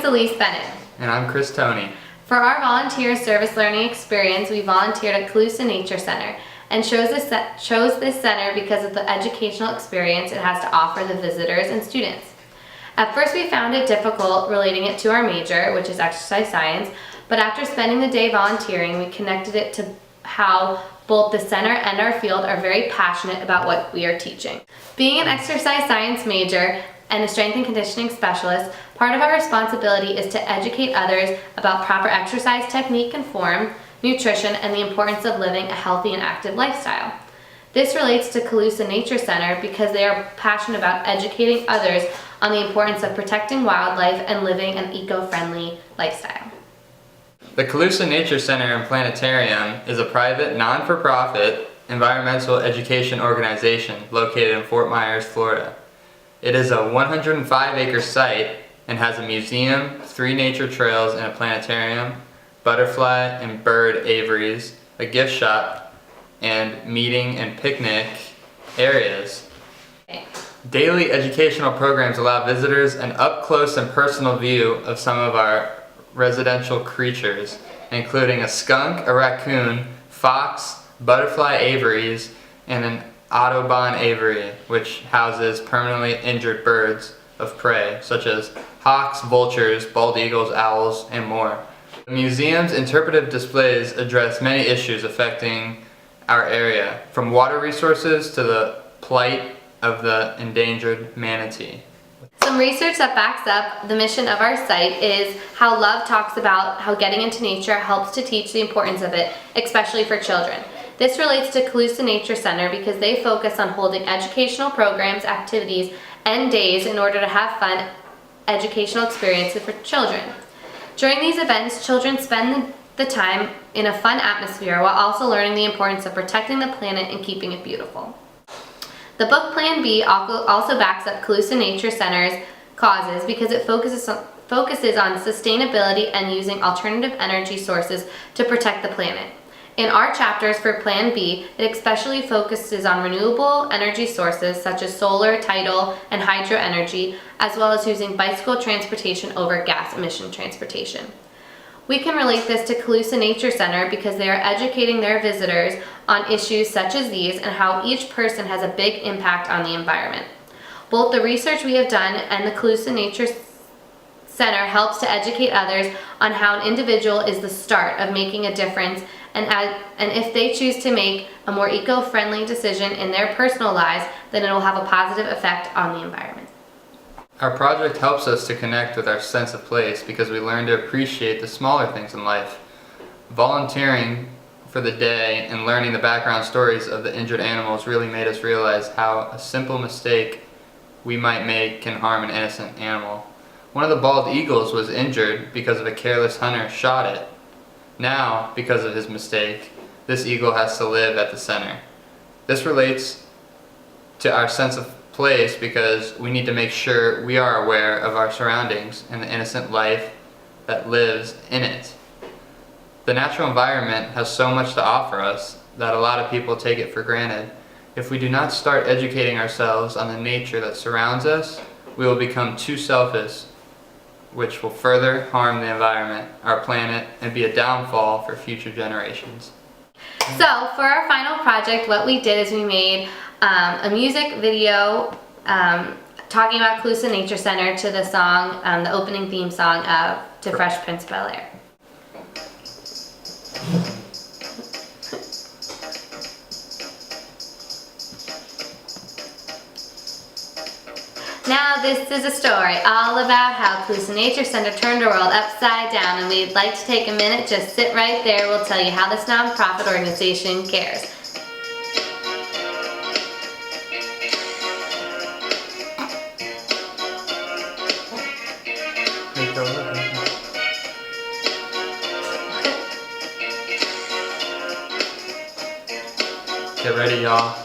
is E.Bennett. And I'm C.Toney. For our volunteer service learning experience, we volunteered at Colloquium Nature Center and chose this center because of the educational experience it has to offer the visitors and students. At first we found it difficult relating it to our major, which is exercise science, but after spending the day volunteering, we connected it to how both the center and our field are very passionate about what we are teaching. Being an exercise science major and a strength and conditioning specialist, part of our responsibility is to educate others about proper exercise technique and form, nutrition, and the importance of living a healthy and active lifestyle. This relates to Colloquium Nature Center because they are passionate about educating others on the importance of protecting wildlife and living an eco-friendly lifestyle. The Colloquium Nature Center and Planetarium is a private, non-for-profit environmental education organization located in Fort Myers, Florida. It is a 105-acre site and has a museum, 3 nature trails and a planetarium, butterfly and bird aviaries, a gift shop, and meeting and picnic areas. Daily educational programs allow visitors an up-close and personal view of some of our residential creatures, including a skunk, a raccoon, fox, butterfly aviaries, and an Audubon aviary, which houses permanently injured birds of prey, such as hawks, vultures, bald eagles, owls, and more. The museum's interpretive displays address many issues affecting our area, from water resources to the plight of the endangered manatee. Some research that backs up the mission of our site is how Love talks about how getting into nature helps to teach the importance of it, especially for children. This relates to Colloquium Nature Center because they focus on holding educational programs, activities, and days in order to have fun educational experiences for children. During these events, children spend the time in a fun atmosphere while also learning the importance of protecting the planet and keeping it beautiful. The book Plan B also backs up Colloquium Nature Center's causes because it focuses on sustainability and using alternative energy sources to protect the planet. In our chapters for Plan B, it especially focuses on renewable energy sources such as solar, tidal, and hydro energy, as well as using bicycle transportation over gas emission transportation. We can relate this to Colloquium Nature Center because they are educating their visitors on issues such as these and how each person has a big impact on the environment. Both the research we have done and the Colloquium Nature Center helps to educate others on how an individual is the start of making a difference, and if they choose to make a more eco-friendly decision in their personal lives, then it will have a positive effect on the environment. Our project helps us to connect with our sense of place because we learn to appreciate the smaller things in life. Volunteering for the day and learning the background stories of the injured animals really made us realize how a simple mistake we might make can harm an innocent animal. One of the bald eagles was injured because of a careless hunter shot it. Now, because of his mistake, this eagle has to live at the center. This relates to our sense of place because we need to make sure we are aware of our surroundings and the innocent life that lives in it. The natural environment has so much to offer us that a lot of people take it for granted. If we do not start educating ourselves on the nature that surrounds us, we will become too selfish, which will further harm the environment, our planet, and be a downfall for future generations. So for our final project, what we did is we made a music video talking about Colloquium Nature Center to the song, the opening theme song of To Fresh Prince of Bel-Air. Now this is a story all about how Colloquium Nature Center turned our world upside down, and we'd like to take a minute, just sit right there, we'll tell you how this nonprofit organization cares. Get ready, y'all.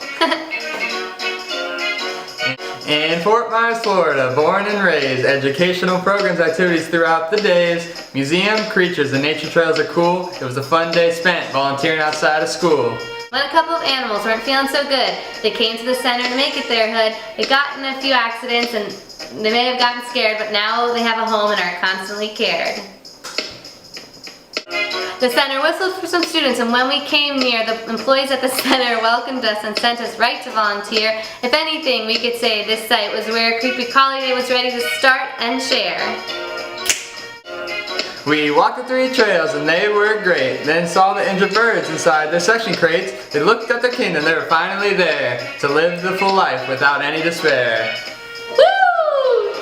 In Fort Myers, Florida, born and raised, educational programs, activities throughout the days, museum, creatures, and nature trails are cool. It was a fun day spent volunteering outside of school. When a couple of animals weren't feeling so good, they came to the center to make it their hood. They got in a few accidents and They may have gotten scared, but now they have a home and are constantly cared. The center whistled for some students, and when we came near, the employees at the center welcomed us and sent us right to volunteer. If anything, we could say this site was where Creepy Collie Day was ready to start and share. We walked the 3 trails and they were great. Then saw the injured birds inside their section crates. They looked at their kingdom, they were finally there to live the full life without any despair. Woo!